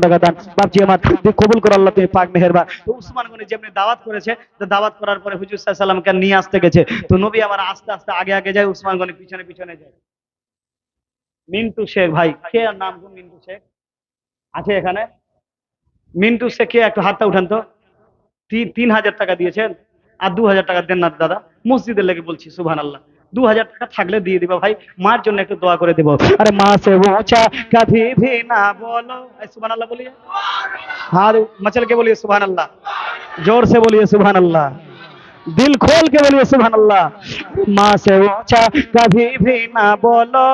টাকা দান। বাপজি আমার তুই কবুল কর আল্লাহ, তুমি পাক মেহেরবান। তো উসমান গনি যেমনি দাওয়াত করেছে, তো দাওয়াত করার পরে হুজুর সাল্লাল্লাহু আলাইহি সাল্লামকে নিয়ে আসতে গেছে। তো নবী আমার আস্তে আস্তে আগে আগে যায়, উসমান গনি পিছনে পিছনে যায়। মিন্টু শেখ ভাই, কে আর নাম গো মিন্টু শেখ আছে এখানে? মিন্টু শেখ কে? একটু হাতটা উঠান তো। 3,000 টাকা দিয়েছেন, আর 2,000 টাকা দেন না দাদা, মসজিদের লেগে বলছি, সুবহানাল্লাহ। 2,000 টাকা থাকলে দিয়ে দিবা ভাই, মার জন্য একটু দোয়া করে দেবো। আরে মা সে ऊंचा कभी भी ना बोलो, सुबहानल्लाह बोलिए। हाँ मचल के बोलिए सुबहानल्लाह, जोर से बोलिए सुबहानल्लाह, दिल खोल के बोलिए सुबहानल्लाह। माँ से ऊंचा कभी भी ना बोलो,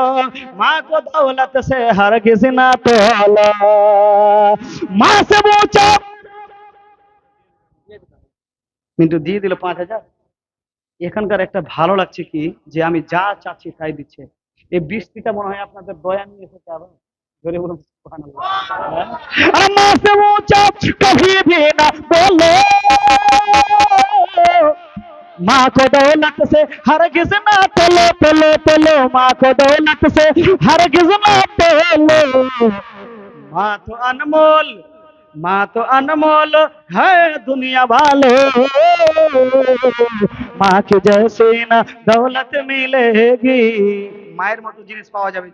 माँ को दौलत से हरगिज ना तोलो, माँ से ऊंचा। মিন্টু দিয়ে দিল 5,000। এখানকার একটা ভালো লাগছে কি, যে আমি যা চাচ্ছি তাই দিচ্ছে। এই বৃষ্টিটা মনে হয় আপনাদের দয়া নিয়ে এসেছে আবার। ধরে বলুন সুবহানাল্লাহ। হ্যাঁ? আরে মা সে ऊंचा कभी भी ना बोलो, माँ को दौलत से हरगिज ना तोलो, तोलो तोलो, माँ को दौलत से हरगिज ना तोलो, माँ तो अनमोल, माँ तो अनमोल है दुनिया वाले, माँ के जैसे ना दौलत मिलेगी। মায়ের মতো জিনিস পাওয়া যাবে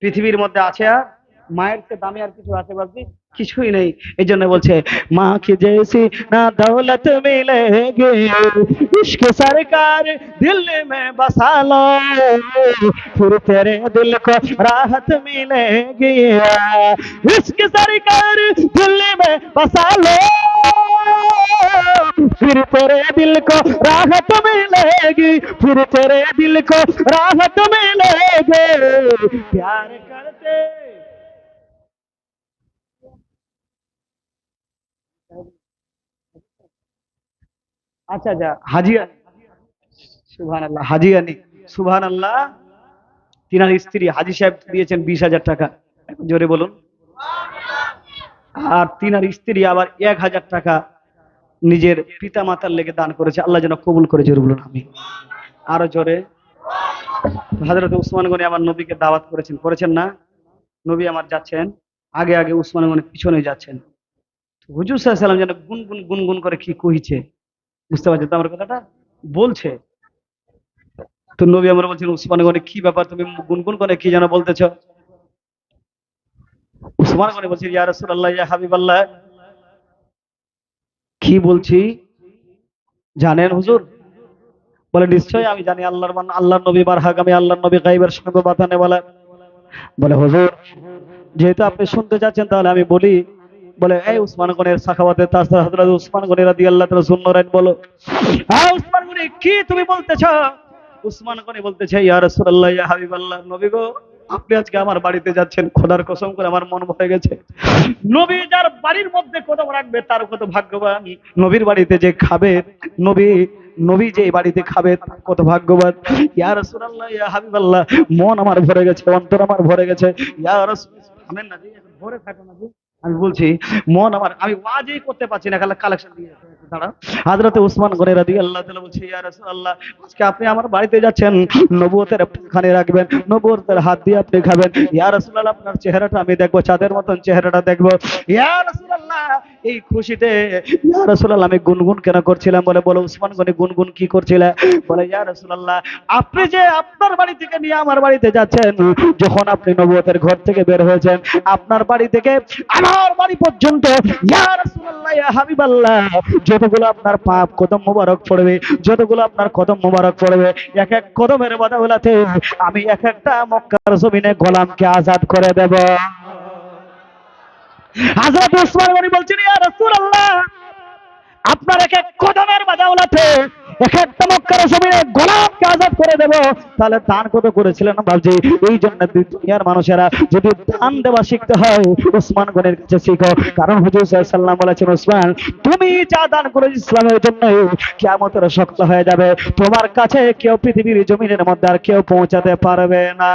পৃথিবীর মধ্যে? আছে আর মায়ের চেয়ে দামি আর কিছু আছে বাবজি? কিছুই নেই। এই জন্য বলছে মা কি জैसी ना दौलत मिलेगी, इश्क सरकार दिल में बसा लो, फिर तेरे दिल को राहत मिलेगी, इश्क सरकार दिल में बसा लो, फिर तेरे दिल को राहत मिलेगी, फिर तेरे दिल को राहत मिलेगी, प्यार करते। আচ্ছা আচ্ছা, হাজি আনি, সুবহানাল্লাহ, হাজি আনি, সুবহানাল্লাহ। তিনার স্ত্রী হাজি সাহেব দিয়েছেন 20,000 টাকা, জোরে বলুন। আর তিনার স্ত্রী আবার 1,000 টাকা নিজের পিতা মাতার লেগে দান করেছে, আল্লাহ যেন কবুল করে, জোরে বলুন আমি। আরো জোরে। হযরত উসমান গনি আমার নবীকে দাওয়াত করেছেন, করেছেন না? নবী আমার যাচ্ছেন আগে আগে, উসমান গনি পিছনে যাচ্ছেন। হুজুর সাল্লাল্লাহু আলাইহি সাল্লাম যেন গুনগুন গুনগুন করে কি কইছে, বুঝতে পারছেন তো আমার কথাটা? বলছে। তো নবী আমরা বলছেন, উসমান গনি কি ব্যাপার, তুমি গুনগুন করে কি যেন বলতেছ? উসমান গনি বলছে, ইয়া রাসূলুল্লাহ, ইয়া হাবিবাল্লাহ, কি বলছি জানেন হুজুর? বলে নিশ্চয়ই আমি জানি, আল্লাহর নবী বারহাক, আমি আল্লাহর নবী গায়বের সঙ্গে বাতানে বলা। বলে হুজুর, যেহেতু আপনি শুনতে চাচ্ছেন তাহলে আমি বলি। বলে এই উসমান গনির সাখাওয়াতে তাসর হযরত উসমান গনি রাদিয়াল্লাহু তাআলা সুন্নারাইন বলো। হ্যাঁ উসমান গনি, কি তুমি বলতেছো? উসমান গনি বলতেছে, ইয়া রাসূলুল্লাহ, ইয়া হাবিবাল্লাহ, নবী গো, আপনি আজকে আমার বাড়িতে যাচ্ছেন, খোদার কসম করে আমার মন ভরে গেছে। নবী যার বাড়ির মধ্যে কদম রাখবে তার কত ভাগ্যবান। নবীর বাড়িতে যে খাবে, নবী নবী যে বাড়িতে খাবে তার কত ভাগ্যবান। ইয়া রাসূলুল্লাহ, ইয়া হাবিবাল্লাহ, মন আমার ভরে গেছে, অন্তর আমার ভরে গেছে। ইয়া রাসূল, আমেন না জি, এখন ভরে থাকো না জি। আমি বলছি মন আমার, আমি ওয়াজই করতে পারছি না, খালি কালেকশন দিয়ে দাঁড়া। হযরত উসমান গনি রাদিয়াল্লাহু তাআলা বলছে, ইয়া রাসূলুল্লাহ, আজকে আপনি আমার বাড়িতে যাচ্ছেন, নবুয়তের খানে রাখবেন, নবুয়তের হাত দিয়ে আপনি খাবেন। ইয়া রাসূলুল্লাহ, আপনার চেহারাটা আমি দেখবো, চাঁদের মতন চেহারাটা দেখবো। ইয়া রাসূলুল্লাহ, এই খুশিতে ইয়া রাসূলুল্লাহ আমি গুনগুন কেন করছিলাম? বলে বলো উসমান গনি, গুনগুন কি করছিলে? বলে ইয়া রাসূলুল্লাহ, আপনি যে আপনার বাড়ি থেকে নিয়ে আমার বাড়িতে যাচ্ছেন, যখন আপনি নবুয়তের ঘর থেকে বের হয়েছেন, আপনার বাড়ি থেকে আমার বাড়ি পর্যন্ত, ইয়া রাসূলুল্লাহ, ইয়া হাবিবাল্লাহ, যতগুলো আপনার পাপ কদম মোবারক পড়বে, যতগুলো আপনার কদম মোবারক পড়বে, এক এক কদমের বদৌলতে আমি এক একটা মক্কার জমিনে গোলামকে আজাদ করে দেব। হযরত উসমান গনি বলছেন, ইয়া রাসূলুল্লাহ, আপনার এক এক কদমের বদৌলতে এক একটা মক্কার জমিনে গোলামকে আজাদ করে দেব। তাহলে দান কত করেছিলেন ভাবজি? এই জন্য দুনিয়ার মানুষেরা যদি দান দেওয়া শিখতে হয়, উসমান গনির কাছে শিখো। কারণ হুজুর সাল্লাল্লাহু আলাইহি ওয়াসাল্লাম বলেছেন, উসমান, তুমি যা দান করেছো ইসলামের জন্য, কিয়ামতের শক্ত হয়ে যাবে, তোমার কাছে কেউ পৃথিবীর জমিনের মধ্যে আর কেউ পৌঁছাতে পারবে না।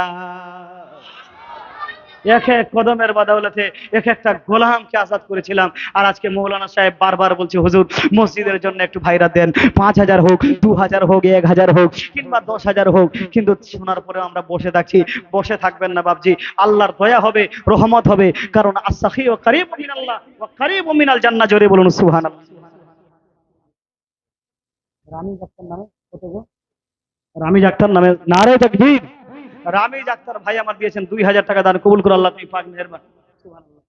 এক এক কদমের বাদাওলাতে এক একটা গোলামকে আজাদ করেছিলাম। আর আজকে মৌলানা সাহেব বারবার বলছে হুজুর মসজিদের জন্য একটু ভাইরা দেন, 5,000 হোক, 2,000 হোক, 1,000 হোক, কিংবা 10,000 হোক। কিন্তু শোনার পরে আমরা বসে থাকছি। বসে থাকবেন না বাবজি, আল্লাহর দয়া হবে, রহমত হবে। কারণ আস-সাখী ও কারীবুম মিনাল্লাহ ওয়া কারীবুম মিনাল জান্নাহ। জোরে বলুন সুবহানাল্লাহ। রামিজ আক্তার নামে কত গো? রামিজ আক্তার নামে নারে তাকবীর। রামিজ আক্তার ভাই আমার দিয়েছেন 2,000 টাকা দান কবুল করে আল্লাহ, তুমি পাক মেহেরবান। সুবহানাল্লাহ।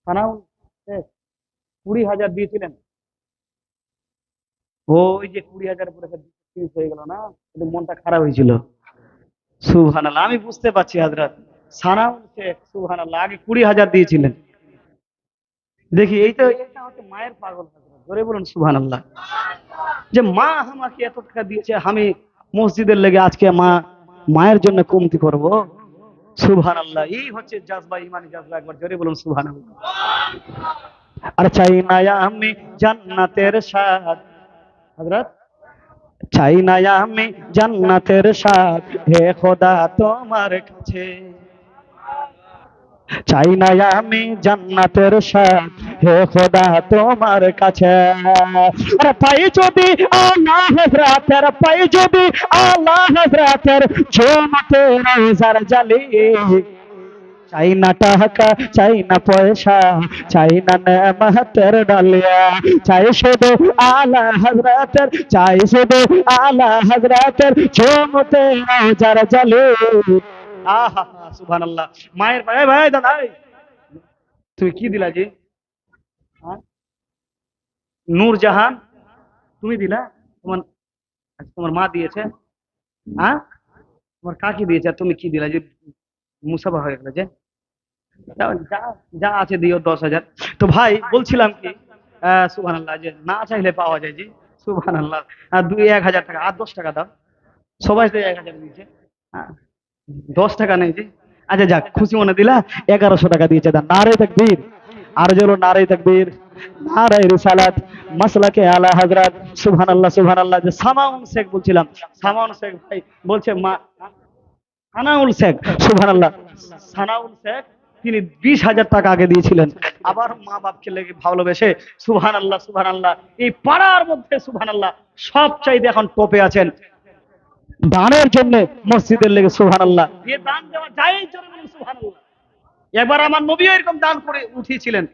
সানাউল শেখ 20,000 দিয়েছিলেন। ওই যে 20,000 পরে 30 হয়ে গেল না, একটু মনটা খারাপ হয়েছিল। সুবহানাল্লাহ, আমি বুঝতে পারছি হযরত। সানাউল শেখ সুবহানাল্লাহ আগে 20,000 দিয়েছিলেন। দেখি এই তো, এটা হচ্ছে মায়ের পাগল হযরত। জোরে বলুন সুবহানাল্লাহ। যে মা আমাকে এত টাকা দিয়েছে, আমি মসজিদের লেগে আজকে মায়ের জন্য কমতি করব। সুবহানাল্লাহ, এই হচ্ছে জাজবা, ইমানি জাজবা। একবার জোরে বলুন সুবহানাল্লাহ। আর চাই না আমি জান্নাতের স্বাদ হযরত, চাই না আমি জান্নাতের স্বাদ, হে খোদা তোমার কাছে। চাই না আমি জান্নাতের স্বাদ, হে খোদা তোমার কাছে। আর পাই যদি আলা হযরতের, পাই যদি আলা হযরতের ঝুমতে রোজার জালি। চাই না টাকা, চাই না পয়সা, চাই না নেমতের ডালিয়া, চাই শুধু আলা হযরতের, চাই শুধু আলা হযরতের ঝুমতে রোজার জালি। আহা সুবহানাল্লাহ। মায়ের ভাই ভাই দাদা, তুমি কি দিলা জি? হ্যাঁ? নূরজাহান তুমি দিলা? তোমার, আচ্ছা, তোমার মা দিয়েছে? হ্যাঁ, তোমার কাকি দিয়েছে, আর তুমি কি দিলা যে? মুসাফা হয়ে গেল যে। যা যা যা আছে দিও 10,000। তো ভাই বলছিলাম কি, সুবহানাল্লাহ, যে না চাইলে পাওয়া যায় জি। সুবহানাল্লাহ। আর 1,000 টাকা আর 10 টাকা দাও। সবাই তো 1,000 দিয়েছে। হ্যাঁ, 10 টাকা নেই জি। আচ্ছা যাক, খুশি মনে দিলা। 1,100 টাকা দিয়েছে, দান নারে তাকবীর। আর জোরে নারে তাকবীর, নারে রিসালাত, মাসলাকে আলা হযরত। সুবহানাল্লাহ সুবহানাল্লাহ। যে সামাউন শেখ বলছিলাম, সামাউন শেখ ভাই বলছে মা, সানাউল শেখ সুবহানাল্লাহ, সানাউল শেখ তিনি 20,000 টাকা আগে দিয়েছিলেন। আবার মা বাপকে লেগে ভালোবেসে সুবহানাল্লাহ সুবহানাল্লাহ এই পাড়ার মধ্যে সুবহানাল্লাহ সব চাইতে এখন টপে আছেন দানের জন্য, মসজিদের লেগে সুবহানাল্লাহ। এ দান দেওয়া যায়, জোরে বলুন সুবহানাল্লাহ। একবার আমার নবী এরকম দান করে উঠিয়েছিলেন।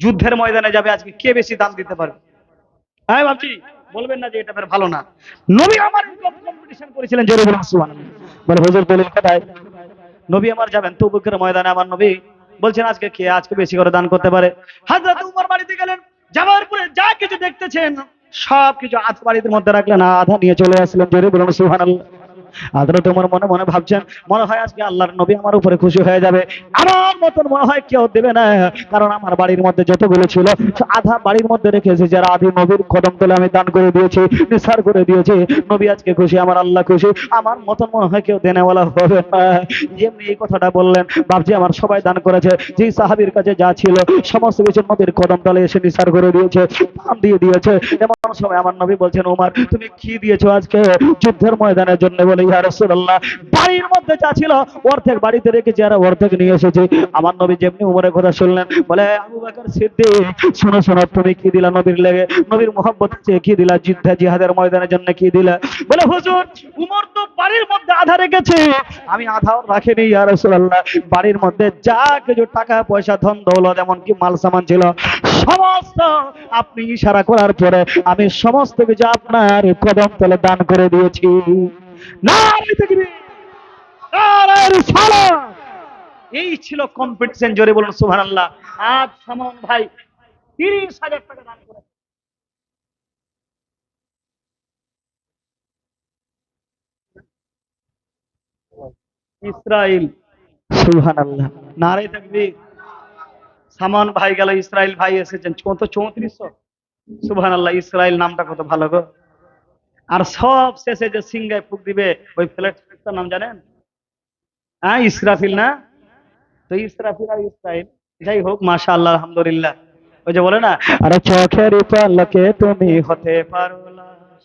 যুদ্ধের ময়দানে যাবে আজকে, কে বেশি দান দিতে পারবে? হ্যাঁ ভাবছি, বলবেন না যে এটা বের ভালো না। নবী আমার কম্পিটিশন করেছিলেন, জোরে বলুন সুবহানাল্লাহ। বলে হুজুর দলিল কোথায়? নবী আমার যাবেন তবুকের ময়দানে, আমার নবী বলছেন আজকে কে আজকে বেশি করে দান করতে পারে। হযরত উমর বাড়িতে গেলেন, যাওয়ার পরে যা কিছু দেখতেছেন সব কিছু আধ বাড়ির মধ্যে রাখলেন, আধা নিয়ে চলে আসলেন। জোরে বলুন সুবহানাল্লাহ। হযরত ওমর মনে মনে ভাবছেন, মনে হয় আজকে আল্লাহর নবী আমার উপরে খুশি হয়ে যাবে, আমার মতন মনে হয় কেউ দেবে না। কারণ আমার বাড়ির মধ্যে যতগুলো ছিল আধা বাড়ির মধ্যে রেখেছি, যারা আদি নবীর কদম তলে আমি দান করে দিয়েছি, নিসার করে দিয়েছি। নবী আজকে খুশি, আমার আল্লাহ খুশি, আমার মতন মনে হয় কেউ দেনেওয়ালা হবে না। যেমনি এই কথাটা বললেন, ভাবছি আমার সবাই দান করেছে, যে সাহাবীর কাছে যা ছিল সমস্ত কিছু নবীর কদম তলে এসে নিসার করে দিয়েছে, দান দিয়ে দিয়েছে। এমন সময় আমার নবী বলছেন, ওমর তুমি কি দিয়েছো আজকে যুদ্ধের ময়দানের জন্য? বলে ইয়া রাসূলুল্লাহ, বাড়ির মধ্যে যা ছিল অর্ধেক বাড়িতে রেখেছি আর অর্ধেক নিয়ে এসেছি। আমার নবী যেমনি উমরের কথা শুনলেন, বলে আবু বকর সিদ্দিক শোনো শোনো, তুমি কি দিলা নবীর লেগে, নবীর মোহাব্বত চেয়ে কি দিলা, যুদ্ধে জিহাদের ময়দানের জন্য কি দিলা? বলে হুজুর, উমর তো বাড়ির মধ্যে আধা রেখেছে, আমি আধাও রাখিনি ইয়া রাসূলুল্লাহ। বাড়ির মধ্যে যা কিছু টাকা পয়সা ধন দৌলত এমনকি মাল সামান ছিল সমস্ত আপনি ইশারা করার পরে আমি সমস্ত কিছু আপনার কদম তলে দান করে দিয়েছি। নারে তাকবীর, নারে রিসালাত। এই ছিল কম্পিটিশন, জোরে বলুন সুবহানাল্লাহ। আজ সামন ভাই 30,000 টাকা দান করে। ইসরাইল সুবহানাল্লাহ, নারে তাকবীর। সামন ভাই গেল, ইসরাইল ভাই এসেছেন কত 3400। সুবহানাল্লাহ, ইসরাইল নামটা কত ভালো গো। আর সব শেষে যে সিংহায় ফুক দিবে ওই ফ্ল্যাটটার নাম জানেন? হ্যাঁ, ইসরাফিল না? তো ইসরাফিল আর ইসরাইল, যাই হোক মাশাআল্লাহ আলহামদুলিল্লাহ। ওই যে বলে না, আরে চোখের পলকে তুমি হতে পারো লাশ।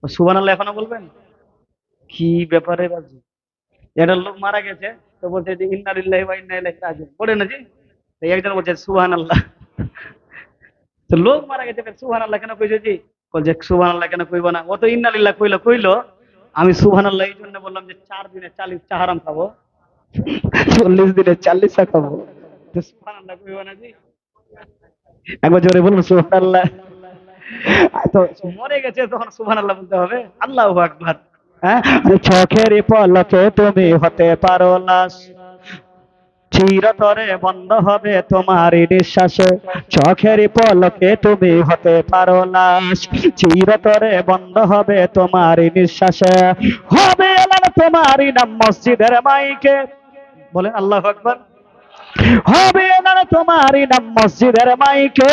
সুবহানাল্লাহ এখনো বলবেন? কি ব্যাপারে বাজি? একটা লোক মারা গেছে, তো বলছে যে ইন্না লিল্লাহি ওয়া ইন্না ইলাইহি রাজিউন, পড়ে না জি? তো একজন বলছে সুবহানাল্লাহ। তো লোক মারা গেছে, সুবহানাল্লাহ কেন কইছো জি? বলছে সুবহানাল্লাহ কেন কইবো না, ও তো ইন্না লিল্লাহ কইলো কইলো, আমি সুবহানাল্লাহ এই জন্য বললাম যে 4 দিনে 40 টা হারাম খাবো, 40 দিনে 40 টা খাবো, তো সুবহানাল্লাহ কইবো না জি? একবার জোরে বলুন সুবহানাল্লাহ। তো মরে গেছে তখন সুবহানাল্লাহ বলতে হবে, আল্লাহু আকবার। হ্যাঁ, চোখের পলকে তুমি হতে পারো লাশ, চিরতরে বন্ধ হবে তোমার নিঃশ্বাসে। চোখের পলকে তুমি হতে পারো লাশ, চিরতরে বন্ধ হবে তোমার নিঃশ্বাসে। হবে এলান তোমারই নাম মসজিদের মাইকে, বলেন আল্লাহু আকবার। হবে এলান তোমারই নাম মসজিদের মাইকে,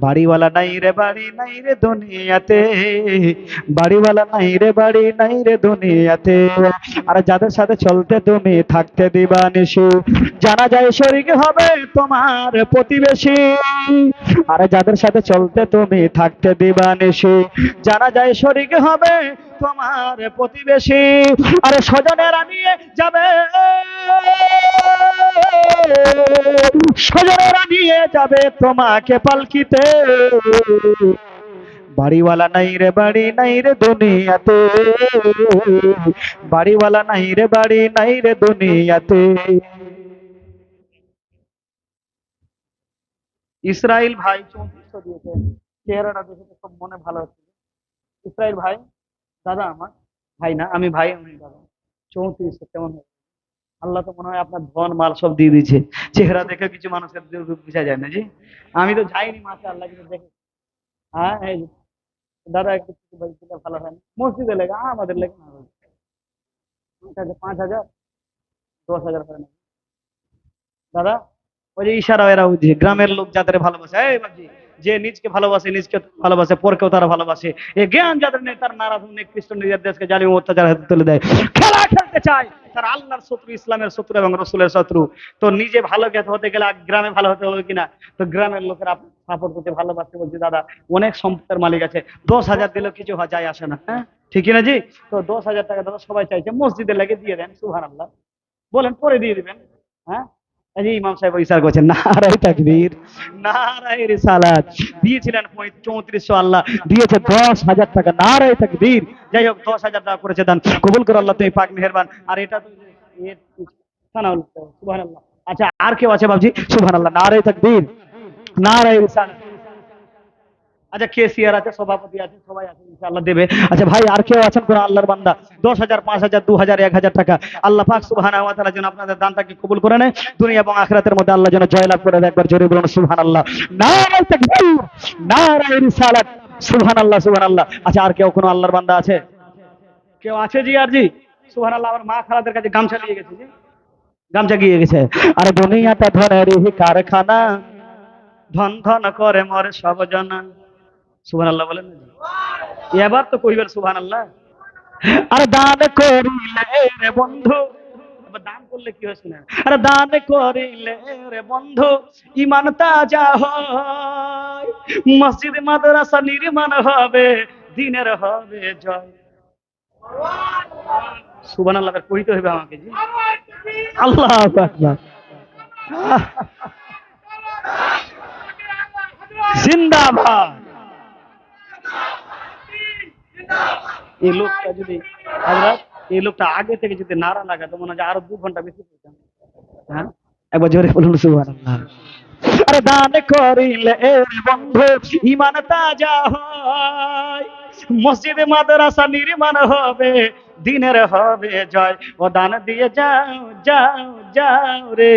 বাড়িওয়ালা নাই রে বাড়ি নাই রে দুনিয়াতে, বাড়িওয়ালা নাই রে বাড়ি নাই রে দুনিয়াতে। আর যাদের সাথে চলতে তুমি থাকতে দিবা নিশি, জানা যায় শরীক হবে তোমার প্রতিবেশী। আর যাদের সাথে চলতে তুমি থাকতে দিবা নিশি, জানা যায় শরীক হবে তোমার প্রতিবেশী। আরে স্বজনেরা নিয়ে যাবে, স্বজনেরা নিয়ে যাবে তোমাকে পালকিতে, বাড়িওয়ালা নাই রে বাড়ি নাই রে দুনিয়াতে, বাড়িওয়ালা নাই রে বাড়ি নাই রে দুনিয়াতে। ইসরাইল ভাই 3400 দিয়েছে, চেহারাটা দেখে তো খুব মনে ভালো হচ্ছে। ইসরাইল ভাই, দাদা আমার, ভাই না আমি ভাই, আমি দাদা। 3400 কেমন হয়? আল্লাহ তো মনে হয় আপনার ধন মাল সব দিয়ে দিয়েছে, চেহারা দেখে কিছু মানুষের রূপ বোঝা যায় না জি। আমি তো যাইনি মাসে আল্লাহ, কিন্তু দেখে। হ্যাঁ এই যে, দাদা একটু কিছু বই দিলে ভালো হয় না, মসজিদে লেগে আমাদের লেগে না, 5,000 10,000 করে না দাদা। ওই যে ইশারা এরা বুঝে, গ্রামের লোক যাদের ভালোবাসে, এই বাবজি, যে নিজকে ভালোবাসে নিজকে ভালোবাসে পরকেও তারা ভালোবাসে, এই জ্ঞান যাদের নেই তার নারাজ খ্রিস্ট নিজের দেশকে জালিম অত্যাচার হাতে তুলে দেয়। খেলা খেলতে চায়, তার আল্লাহর শত্রু, ইসলামের শত্রু এবং রসুলের শত্রু। তো নিজে ভালো হতে গেলে গ্রামে ভালো হতে হবে কিনা, তো গ্রামের লোকেরা সাপোর্ট করতে ভালোবাসতে। বলছি দাদা অনেক সম্পদের মালিক আছে, 10,000 দিলেও কিছু যায় আসে না, হ্যাঁ ঠিক না জি? তো 10,000 টাকা দাদা সবাই চাইছে, মসজিদে লেগে দিয়ে দেন, সুবহানাল্লাহ বলেন, পরে দিয়ে দিবেন। হ্যাঁ, এই যে ইমাম সাহেব ইশারা করছেন, নারায়ে তাকবীর, নারায়ে রিসালাত। দিয়েছিলেন 3400, আল্লাহ দিয়েছে 10,000 টাকা, নারায়ে তাকবীর। যাই হোক 10,000 টাকা করেছে দান, কবুল করে আল্লাহ, তুমি পাক মেহেরবান। আর এটা তো সানাউল, সুবহানাল্লাহ। আচ্ছা আর কেউ আছে বাবজি? সুবহানাল্লাহ, নারায়ে তাকবীর, নারায়ে রিসালাত। আচ্ছা কেসিআর আছে, সভাপতি আছে, সবাই আছে, ইনশাআল্লাহ দেবে। আচ্ছা ভাই আর কেউ আছেন কোন আল্লাহর বান্দা? 10,000 5,000 2,000 1,000 টাকা, আল্লাহ পাক সুবহানাহু ওয়া তাআলা যেন আপনাদের দানটাকে কবুল করে নেয়, দুনিয়া এবং আখিরাতের মধ্যে আল্লাহ যেন জয়লাভ করে দেয়। একবার জোরে বলুন সুবহানাল্লাহ, নারায়ে তাকবীর, নারায়ে রিসালাত, সুবহানাল্লাহ সুবহানাল্লাহ। আচ্ছা আর কেউ কোন আল্লাহর বান্দা আছে? কেউ আছে জি? আর জি সুবহানাল্লাহ। আমার মা খালাদের কাছে গামছা নিয়ে গেছে জি, গামছা গিয়ে গেছে। আরে দুনিয়াটা ধনের কারখানা, ধন ধন করে মরে সব জনা, সুবহানাল্লাহ বলেন না জি? এবার তো কইবার সুবহানাল্লাহ। আরে দান করিলে রে বন্ধু, এবার দান করলে কি হয় শুনেন, আরে দান করিলে রে বন্ধু ইমান তাজা হয়, মসজিদ মাদ্রাসা নির্মাণ হবে, দিনের হবে জয়। সুবহানাল্লাহ কইতে হবে আমাকে জি। আল্লাহু আকবার, জিন্দাবাদ। এই লোকটা যদি, হযরত এই লোকটা আগে থেকে যদি নারা লাগাতো, মনে হয় আরো 2 ঘন্টা বেশি পেতাম। হ্যাঁ, একবার জোরে বলুন সুবহানাল্লাহ। আরে দান করিলে বন্ধু ইমান তাজা হয়, মসজিদে মাদ্রাসা নির্মাণ হবে, দিনের হবে জয়। ও দান দিয়ে যাও যাও যাও রে,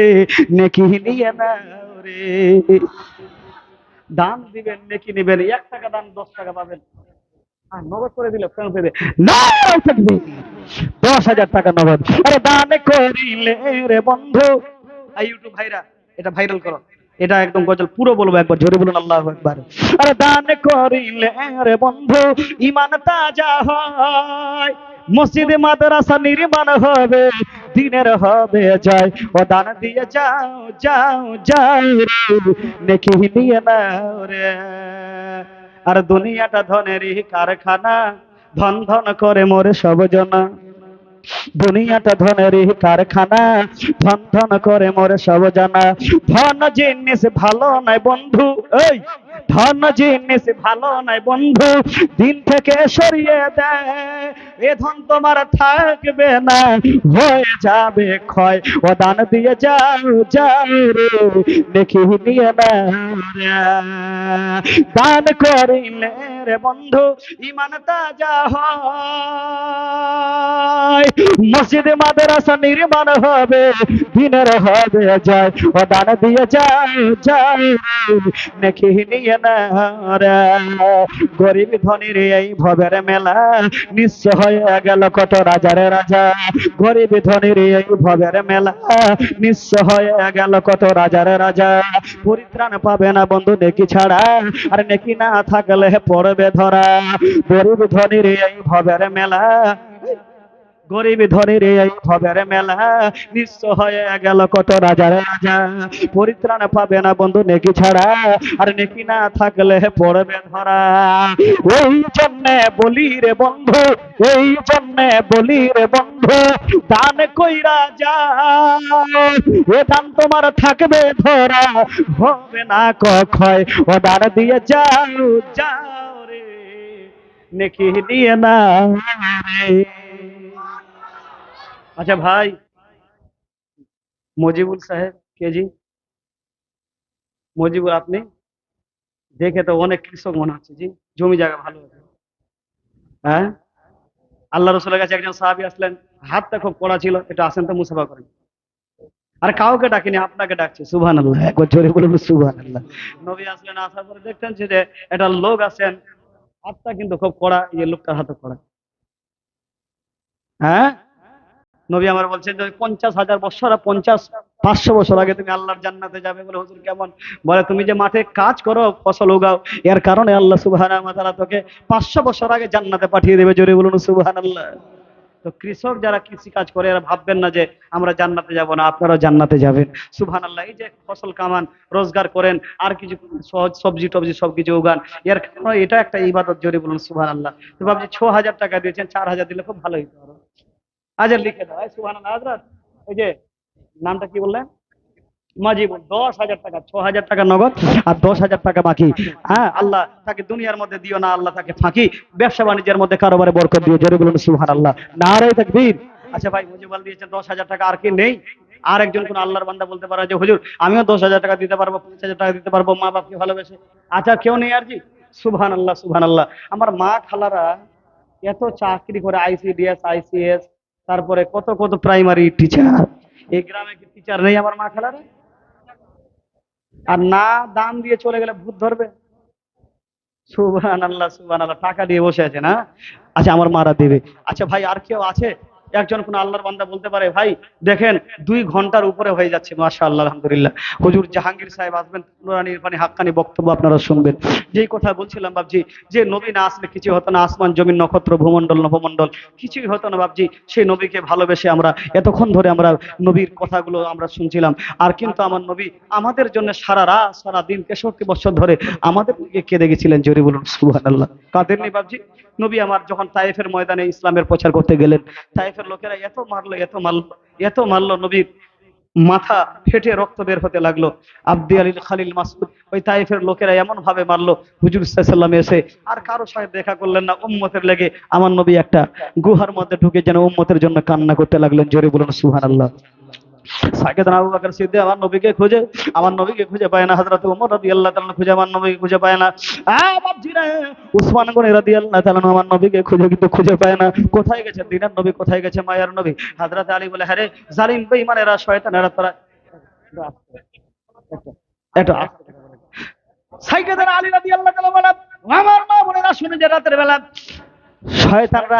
নেকি নিয়ে নাও রে। দান দিবেন নেকি নিবেন, 1 টাকা দান 10 টাকা পাবেন। আর নগদ করে দিলে ফেরত দেবে, নারায়ে তাকবীর, 10,000 টাকা নগদ। আরে দান করিলে রে বন্ধু, এই ইউটিউব ভাইরা এটা ভাইরাল করো, এটা একদম গজল পুরো বলবো, একবার জোরে বলুন আল্লাহু আকবার। আরে দান করিলে রে বন্ধু ইমান তাজা হয়, মসজিদে মাদ্রাসা নির্মাণ হবে, দিনের হবে জয়। ও দান দিয়ে যাও যাও যাও রে, নেকি নিয়ে নাও রে। আর দুনিয়াটা ধনেরই কারখানা, ধন ধন করে মোরে সব জনা, দুনিয়াটা ধনেরই কারখানা, ধন ধন করে মোরে সব জানা। ধন জিনিস ভালো নাই বন্ধু, এই ধন জিনিস ভালো নাই বন্ধু, দিন থেকে সরিয়ে দেয়। এ ধন তোমার থাকবে না, হয়ে যাবে ক্ষয়। ও দান দিয়ে যাও যাও রে, দেখি নিয়ে না রে। দান করিলে রে বন্ধু ইমান তাজা হয়, মসজিদ মাদ্রাসা নির্মাণ হবে, দিনের হবে জয়। ও দান দিয়ে যাও যাও নেকি নিয়ে না রে। গরিব ধনীর এই ভবের মেলা, নিঃস্ব হয়ে গেল কত রাজার রাজা। গরিব ধনীর এই ভবের মেলা, নিঃস্ব হয়ে গেল কত রাজার রাজা। পরিত্রাণ পাবে না বন্ধু নেকি ছাড়া, আর নেকি না থাকলে পড়বে ধরা। গরিব ধনীর এই ভবের মেলা, গরিব ধনীর এই ভবের মেলা, নিঃস্ব হয়ে গেল কত রাজার রাজা। পরিত্রাণ পাবে না বন্ধু নেকি ছাড়া, আর নেকি না থাকলে পড়বে ধরা। এই জন্যে বলি রে বন্ধু, এই জন্যে বলি রে বন্ধু, দান কইরা যাও। এ দান তোমার থাকবে ধরা, হবে না কখয়। ও দান দিয়ে যাও যাও রে, নেকি দিয়ে না রে। আচ্ছা ভাই, মজিবুল সাহেব কেজি, মজিবুল আপনি দেখে তো অনেক কৃষক মনে হচ্ছে, জি জমি জায়গা ভালো আছে। হ্যাঁ, আল্লাহ রসুলের কাছে একজন সাহাবী আসলেন, হাতটা খুব কড়া ছিল, এটা আসেন তো মুসাফা করেন। আর কাউকে ডাকিনি, আপনাকে ডাকছে। সুবহানাল্লাহ, একবার জোরে বলুন সুবহানাল্লাহ। নবী আসলেন, আসার পরে দেখতেন যে একটা লোক আছেন, হাতটা কিন্তু খুব কড়া, এই লোকটার হাতে কড়া। হ্যাঁ, নবী আমার বলছেন যে 50,000 বছর আর 500 বছর আগে তুমি আল্লাহর জান্নাতে যাবে। বলে হুজুর কেমন? বলে তুমি যে মাঠে কাজ করো, ফসল উগাও, এর কারণে আল্লাহ সুবহানাহু ওয়া তাআলা তোকে 500 বছর আগে জান্নাতে পাঠিয়ে দেবে। জোরে বলুন সুবহানাল্লাহ। তো কৃষক যারা কৃষি কাজ করে এরা ভাববেন না যে আমরা জান্নাতে যাব না, আপনারাও জান্নাতে যাবেন। সুবহানাল্লাহ। এই যে ফসল কামান, রোজগার করেন, আর কিছু সহজ সবজি টবজি সবকিছু উগান, এর কারণে এটা একটা ইবাদত। জোরে বলুন সুবহানাল্লাহ। তো ভাবছি 6,000 টাকা দিয়েছেন, 4,000 দিলে খুব ভালো হতো আরো। আজ লিখে দাও সুবহানাল্লাহ হযরত। এই যে নামটা কি বললেন? মাজিবুল। 10,000 টাকা, 6,000 টাকা নগদ আর 10,000 টাকা বাকি। হ্যাঁ, আল্লাহ তাকে দুনিয়ার মধ্যে দিও না, আল্লাহ তাকে ফাঁকি ব্যবসা বাণিজ্যের মধ্যে কারোবারে বরকত দিও। জোরে বলুন সুবহানাল্লাহ। নারে তাকবীর। আচ্ছা ভাই, মুজিবুল দিয়েছেন 10,000 টাকা, আর কি নেই? আর একজন কোন আল্লাহর বান্দা বলতে পারে যে হুজুর আমিও 10,000 টাকা দিতে পারবো, 5,000 টাকা দিতে পারবো, মা বাপকে ভালোবেসে। আচ্ছা কেউ নেই আর জি? সুবহানাল্লাহ সুবহানাল্লাহ। আমার মা খালারা এত চাকরি করে, আইসিডিএস, আইসিএস, তারপরে কত কত প্রাইমারি টিচার। এই গ্রামে কি টিচার নেই আমার মা খালারা? আর না দান দিয়ে চলে গেলে ভূত ধরবে। সুবহানাল্লাহ সুবহানাল্লাহ। টাকা দিয়ে বসে আছে না? আচ্ছা আমার মারা দেবে। আচ্ছা ভাই, আর কেউ আছে? একজন কোন আল্লাহর বান্দা বলতে পারে ভাই দেখেন 2 ঘন্টার উপরে হয়ে যাচ্ছে, মাশাআল্লাহ আলহামদুলিল্লাহ, হুজুর জাহাঙ্গীর সাহেব আসবেন, নুরানি ইরফানি হাক্কানি বক্তব্য আপনারা শুনবেন। যেই কথা বলছিলাম বাবজি, যে নবী না আসলে কিছু হতো না, আসমান জমিন নক্ষত্র ভূমণ্ডল নভমণ্ডল কিছুই হতো না বাবজি। সেই নবীকে ভালোবেসে আমরা এতক্ষণ ধরে আমরা নবীর কথাগুলো আমরা শুনছিলাম। আর কিন্তু আমার নবী আমাদের জন্য সারা রাত সারা দিন 63 বছর ধরে আমাদের দিকে কেঁদে গেছিলেন। জোরে বলুন সুবহানাল্লাহ। কাঁদেননি বাবজি? নবী আমার যখন তায়েফের ময়দানে ইসলামের প্রচার করতে গেলেন, তায়েফের লোকেরা এত মারলো এত মারলো এত মারলো, নবীর মাথা ফেটে রক্ত বের হতে লাগলো। আব্দি আলী খালিল মাসউদ, ওই তায়েফের লোকেরা এমন ভাবে মারলো, হুজুর সাল্লাল্লাহু আলাইহি ওয়াসাল্লাম এসে আর কারো সাথে দেখা করলেন না। উম্মতের লেগে আমার নবী একটা গুহার মধ্যে ঢুকে যেন উম্মতের জন্য কান্না করতে লাগলেন। জোরে বলুন সুবহানাল্লাহ। সাইয়েদনা আবু বকর সিদ্দিক আমার নবীকে খুঁজে পায় না। হযরত ওমর রাদিয়াল্লাহু তাআলা খুঁজে আমার নবীকে খুঁজে পায় না। বাপজিরা, উসমান গনি রাদিয়াল্লাহু তাআলা আমার নবীকে খুঁজে কিন্তু খুঁজে পায় না। কোথায় গেছে দিনের নবী, কোথায় গেছে মায়ার নবী? হযরত আলী বলে, হ্যাঁ রে জালিম বেঈমানেরা শয়তানেরা তোরা। এটা সাইয়েদনা আলী রাদিয়াল্লাহু তাআলা বলেন, আমার মা বোনেরা শুনে যে রাতের বেলা শয়তানরা